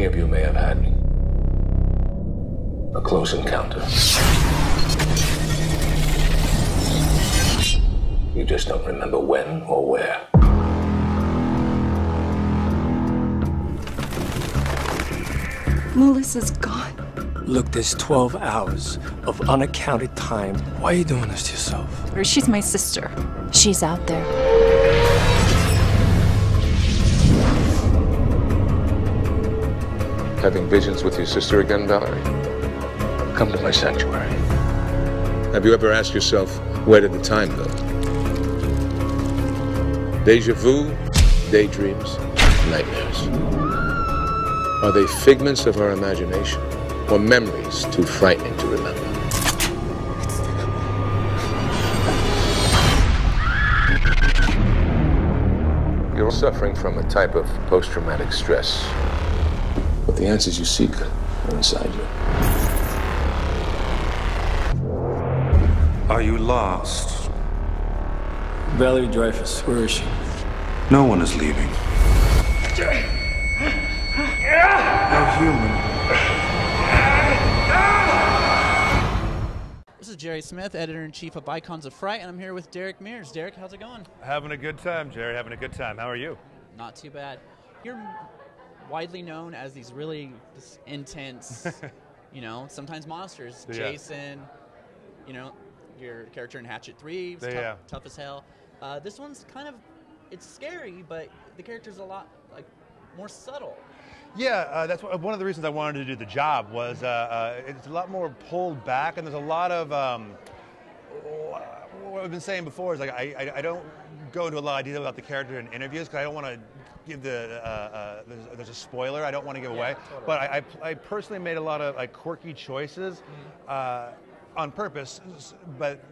Many of you may have had a close encounter. You just don't remember when or where. Melissa's gone. Look, there's 12 hours of unaccounted time. Why are you doing this to yourself? She's my sister. She's out there. Having visions with your sister again, Valerie? Come to my sanctuary. Have you ever asked yourself, where did the time go? Deja vu, daydreams, nightmares. Are they figments of our imagination or memories too frightening to remember? You're suffering from a type of post-traumatic stress. But the answers you seek are inside you. Are you lost? Valerie Dreyfus, where is she? No one is leaving. No human. This is Jerry Smith, editor-in-chief of Icons of Fright, and I'm here with Derek Mears. Derek, how's it going? Having a good time, Jerry. Having a good time. How are you? Not too bad. You're widely known as these really intense, sometimes monsters. Yeah. Jason, your character in Hatchet 3 is tough as hell. This one's it's scary, but the character's a lot more subtle. Yeah, that's one of the reasons I wanted to do the job was it's a lot more pulled back, and there's a lot of what I've been saying before is I don't go into a lot of detail about the character in interviews because I don't want to give there's a spoiler I don't want to give away. Totally. But I personally made a lot of quirky choices on purpose, but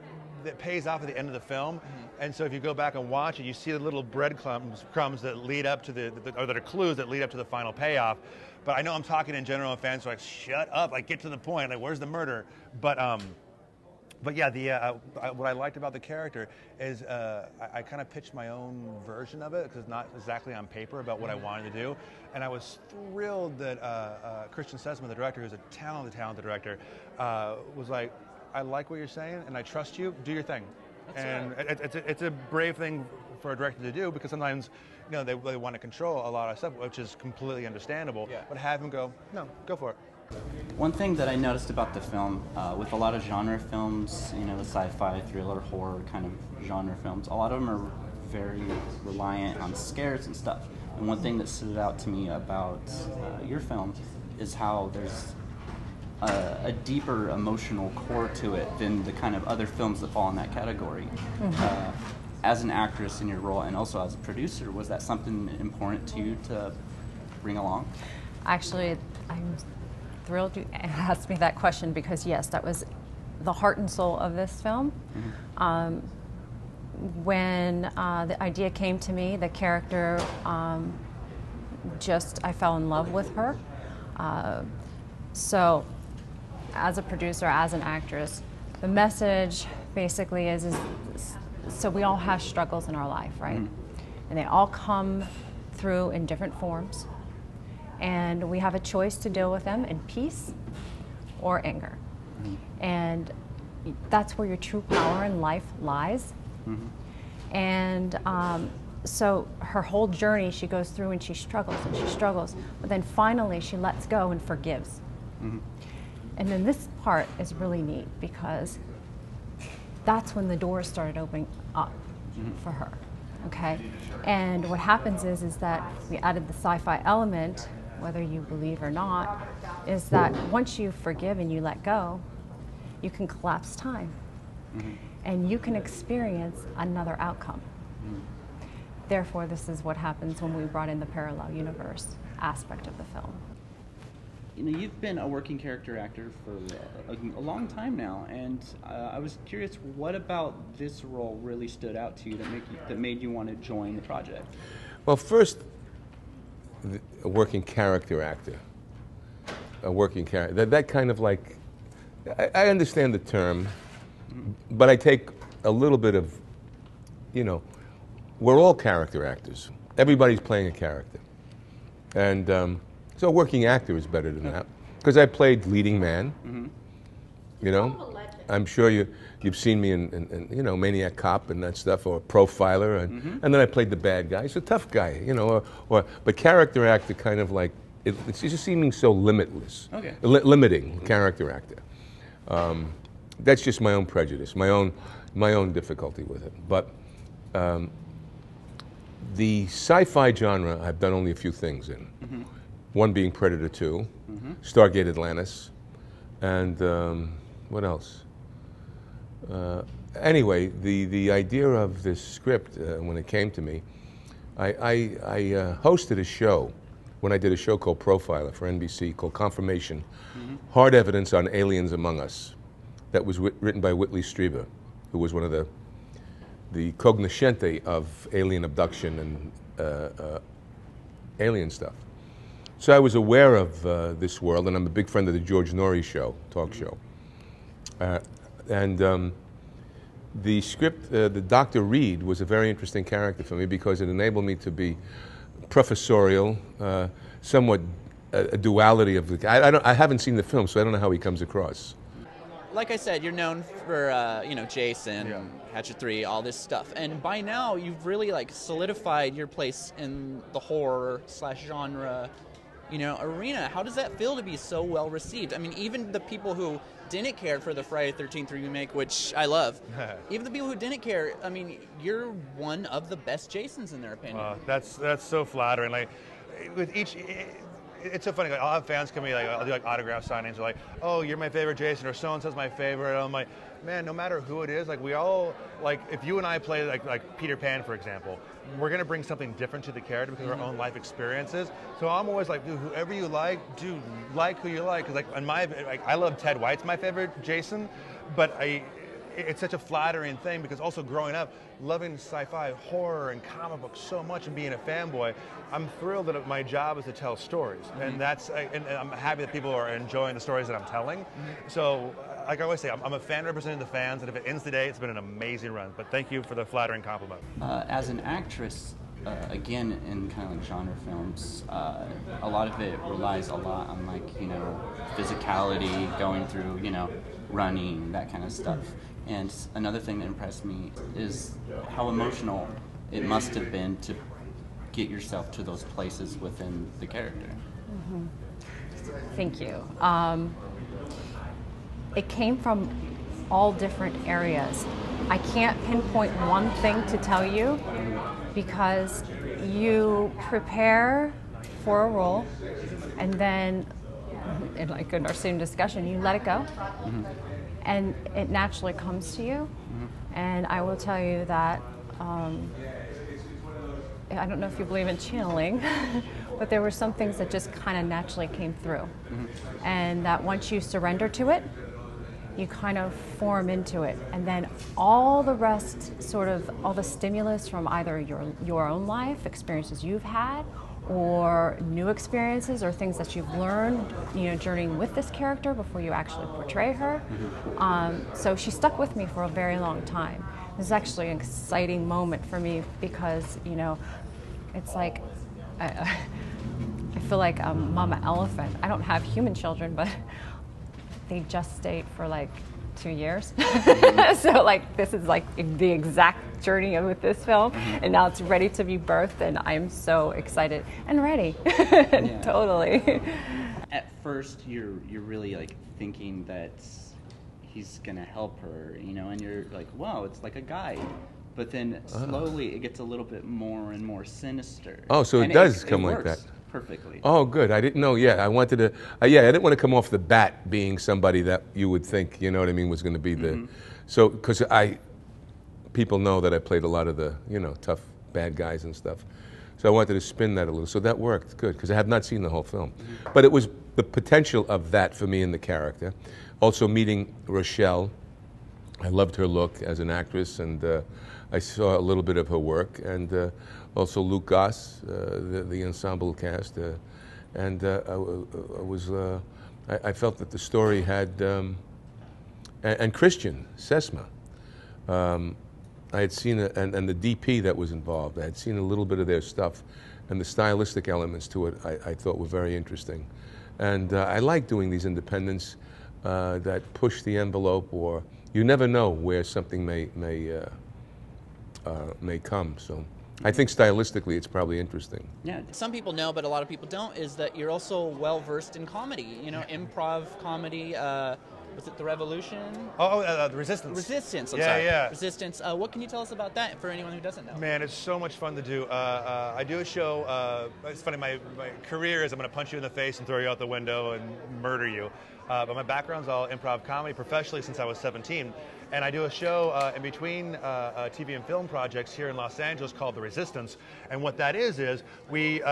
that pays off at the end of the film. And so if you go back and watch it, you see the little breadcrumbs that lead up to or that are clues that lead up to the final payoff. But I know I'm talking in general, and fans are like, shut up, get to the point, where's the murder? But yeah, what I liked about the character is I kind of pitched my own version of it because it's not exactly on paper about what I wanted to do. And I was thrilled that Christian Sessman, the director, who's a talented director, was like, I like what you're saying, and I trust you. Do your thing. It's a brave thing for a director to do because sometimes, they want to control a lot of stuff, which is completely understandable. Yeah. But have him go, no, go for it. One thing that I noticed about the film, with a lot of genre films, the sci-fi, thriller, horror kind of genre films, a lot of them are very reliant on scares and stuff. And one thing that stood out to me about your film is how there's a deeper emotional core to it than the kind of other films that fall in that category. As an actress in your role and also as a producer, was that something important to you to bring along? Actually, I'm thrilled you asked me that question because yes, that was the heart and soul of this film. When the idea came to me, the character, I fell in love with her. So as a producer, as an actress, the message basically is so we all have struggles in our life, right? And they all come through in different forms. And we have a choice to deal with them in peace or anger. And that's where your true power in life lies. And so her whole journey, she goes through and she struggles, but then finally she lets go and forgives. And then this part is really neat because that's when the doors started opening up for her, okay? And what happens is that we added the sci-fi element, whether you believe or not, is that once you forgive and you let go, you can collapse time. And you can experience another outcome. Therefore, this is what happens when we brought in the parallel universe aspect of the film. You've been a working character actor for a long time now, and I was curious, what about this role really stood out to you that made you want to join the project? Well, first, a working character actor. A working character. That kind of I understand the term, but I take a little bit of, we're all character actors. Everybody's playing a character. And So a working actor is better than that. Because I played leading man. You know, I'm sure you've seen me in you know, Maniac Cop and that stuff, or Profiler, and then I played the bad guy. He's a tough guy, you know, but character actor kind of like, it's just seeming so limitless. Okay. Limiting character actor. That's just my own prejudice, my own difficulty with it. But the sci-fi genre, I've done only a few things in. One being Predator 2, Stargate Atlantis, and what else? Anyway, the idea of this script, when it came to me, I hosted a show when I did a show called Profiler for NBC called Confirmation, Hard Evidence on Aliens Among Us, that was written by Whitley Strieber, who was one of the cognoscente of alien abduction and alien stuff. So I was aware of this world, and I'm a big friend of the George Norrie show, talk show. The script, the Dr. Reed, was a very interesting character for me because it enabled me to be professorial, somewhat a duality of the guy. I haven't seen the film, so I don't know how he comes across. Like I said, you're known for you know, Jason, Hatchet 3, all this stuff, and by now you've really like solidified your place in the horror / genre, you know, arena. How does that feel to be so well received? I mean, even the people who didn't care for the Friday the 13th remake, which I love, even the people who didn't care, I mean, you're one of the best Jasons in their opinion. That's so flattering. Like, with each, it's so funny. Like, I'll have fans come to me, like, I'll do like autograph signings. They're like, "Oh, you're my favorite Jason," or "So and so's my favorite." And I'm like, man, no matter who it is, like, we all, like, if you and I play like Peter Pan, for example, we're gonna bring something different to the character because of our own life experiences. So I'm always like, dude, whoever you like, dude, like who you like. Because like, I love Ted White's my favorite Jason, but it's such a flattering thing because also growing up, loving sci-fi, horror, and comic books so much and being a fanboy, I'm thrilled that my job is to tell stories. And and I'm happy that people are enjoying the stories that I'm telling. So, like I always say, I'm a fan representing the fans, and if it ends today, it's been an amazing run. But thank you for the flattering compliment. As an actress, again, in kind of like genre films, a lot of it relies a lot on, like, you know, physicality, going through, you know, running, that kind of stuff. And another thing that impressed me is how emotional it must have been to get yourself to those places within the character. Thank you. It came from all different areas. I can't pinpoint one thing to tell you because you prepare for a role and then, in like in our same discussion, you let it go. And it naturally comes to you. And I will tell you that, I don't know if you believe in channeling, but there were some things that just kind of naturally came through. And that once you surrender to it, you kind of form into it. And then all the rest, sort of all the stimulus from either your own life, experiences you've had, or new experiences or things that you've learned, you know, journeying with this character before you actually portray her. So she stuck with me for a very long time. It was actually an exciting moment for me because, you know, it's like, I feel like a mama elephant. I don't have human children, but they gestate for like 2 years. So like this is like the exact journey with this film, and now it's ready to be birthed, and I'm so excited and ready. Totally. At first you're really like thinking that he's gonna help her, you know, and you're like, wow, it's like a guide. But then slowly it gets a little bit more and more sinister. Oh, so it does come like that. Perfectly. Oh, good. I didn't know. Yeah, I wanted to. I didn't want to come off the bat being somebody that you would think, you know what I mean, was going to be the. So, because people know that I played a lot of the, you know, tough bad guys and stuff. So I wanted to spin that a little. So that worked good because I have not seen the whole film, but it was the potential of that for me in the character. Also meeting Rochelle, I loved her look as an actress, and I saw a little bit of her work, and. Also Luke Goss, the ensemble cast, and I felt that the story had, and Christian Sesma, I had seen, and the DP that was involved, I had seen a little bit of their stuff, and the stylistic elements to it I thought were very interesting. And I like doing these independents that push the envelope, or you never know where something may come. So I think stylistically it's probably interesting. Yeah, some people know, but a lot of people don't, is that you're also well versed in comedy, you know, improv comedy. Was it The Revolution? The Resistance. Resistance, I'm yeah, sorry. Yeah. Resistance. What can you tell us about that for anyone who doesn't know? Man, it's so much fun to do. I do a show, it's funny, my career is I'm going to punch you in the face and throw you out the window and murder you. But my background's all improv comedy professionally since I was 17. And I do a show in between TV and film projects here in Los Angeles called The Resistance. And what that is we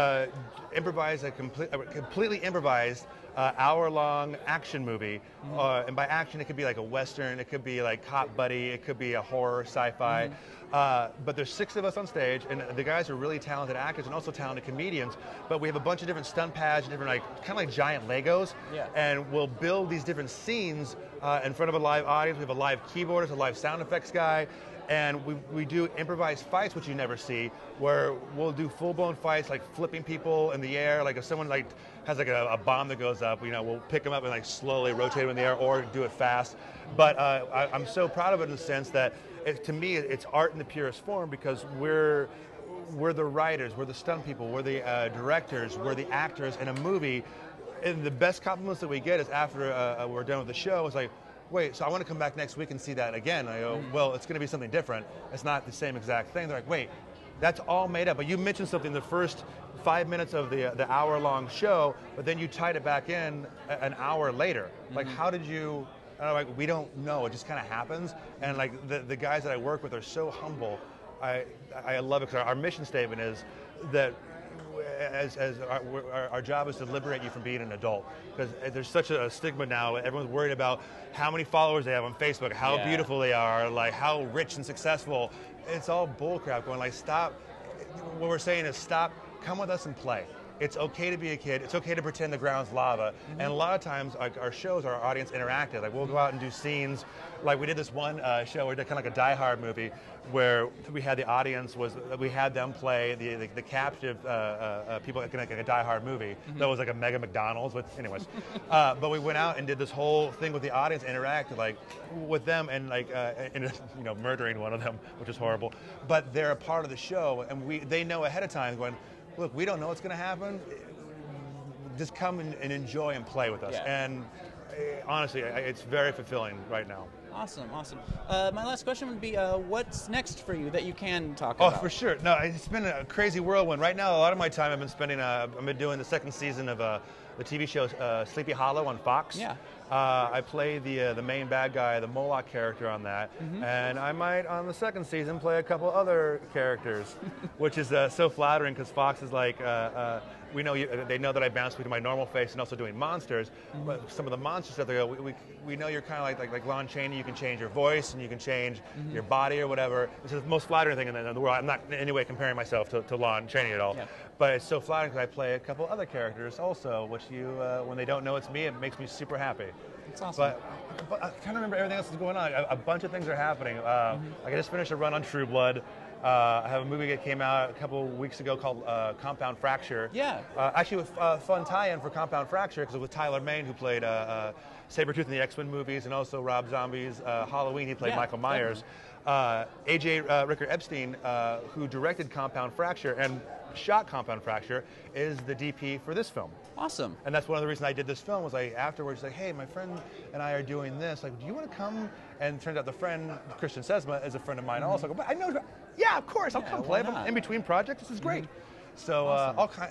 improvise completely improvised hour-long action movie. And by action, it could be like a Western, it could be like cop buddy, it could be a horror, sci-fi. But there's 6 of us on stage, and the guys are really talented actors and also talented comedians. But we have a bunch of different stunt pads, different kind of like giant Legos. Yeah. And we'll build these different scenes in front of a live audience. We have a live keyboardist, a live sound effects guy. And we do improvised fights, which you never see, where we'll do full-blown fights, like flipping people in the air. Like if someone like has like a bomb that goes up, we'll pick them up and like slowly rotate them in the air, or do it fast. But I'm so proud of it in the sense that to me it's art in the purest form, because we're the writers, we're the stunt people, we're the directors, we're the actors in a movie. And the best compliments that we get is after we're done with the show, it's like, wait, so I want to come back next week and see that again. I go, well, it's going to be something different. It's not the same exact thing. They're like, wait, that's all made up. But you mentioned something the first 5 minutes of the hour-long show, but then you tied it back in an hour later. Like, how did you? And I'm like, we don't know. It just kind of happens. And like the guys that I work with are so humble. I love it, because our mission statement is that as our job is to liberate you from being an adult, because there's such a stigma now. Everyone's worried about how many followers they have on Facebook, how beautiful they are, like how rich and successful. It's all bullcrap. Going like, stop. What we're saying is stop. Come with us and play. It's okay to be a kid. It's okay to pretend the ground's lava. And a lot of times, like our shows, our audience interactive. Like we'll go out and do scenes. Like we did this one show, we did kind of like a Die Hard movie, where we had the audience we had them play the captive people like a Die Hard movie. That was like a mega McDonald's. Anyways, but we went out and did this whole thing with the audience, interacted like with them, and like murdering one of them, which is horrible. But they're a part of the show, and they know ahead of time, going, look, we don't know what's going to happen. Just come and enjoy and play with us. Yeah. And honestly, it's very fulfilling right now. Awesome, awesome. My last question would be, what's next for you that you can talk about? Oh, for sure. No, it's been a crazy whirlwind. Right now, a lot of my time I've been spending, I've been doing the 2nd season of the TV show Sleepy Hollow on Fox. Yeah. I play the main bad guy, the Moloch character on that, and I might on the 2nd season play a couple other characters, which is so flattering, because Fox is like, we know they know that I bounce between my normal face and also doing monsters, but some of the monster stuff, they go, we know you're kind of like Lon Chaney. You can change your voice and you can change your body or whatever. It's the most flattering thing in the world. I'm not in any way comparing myself to Lon Chaney at all. Yeah. But it's so flattering because I play a couple other characters also, which when they don't know it's me, it makes me super happy. That's awesome. But I can't remember everything else that's going on. A bunch of things are happening. I just finished a run on True Blood. I have a movie that came out a couple weeks ago called Compound Fracture. Yeah. Actually, with fun tie-in for Compound Fracture, because it was Tyler Mane, who played Sabretooth in the X-Men movies, and also Rob Zombie's Halloween. He played Michael Myers. A.J. Ricker Epstein, who directed Compound Fracture and shot Compound Fracture, is the DP for this film. Awesome. And that's one of the reasons I did this film, was like afterwards, like, hey, my friend and I are doing this. Like, do you want to come? And it turns out the friend, Christian Sesma, is a friend of mine also. But I know, yeah, of course, I'll come play. But in between projects, this is great. So awesome.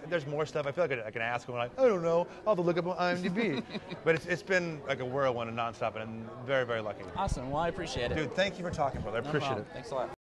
There's more stuff. I feel like I can ask them, like, I don't know, I'll have to look up on IMDb. But it's been like a whirlwind and nonstop, and I'm very, very lucky. Awesome. Well, I appreciate it. Dude, thank you for talking, brother. I appreciate it. Thanks a lot.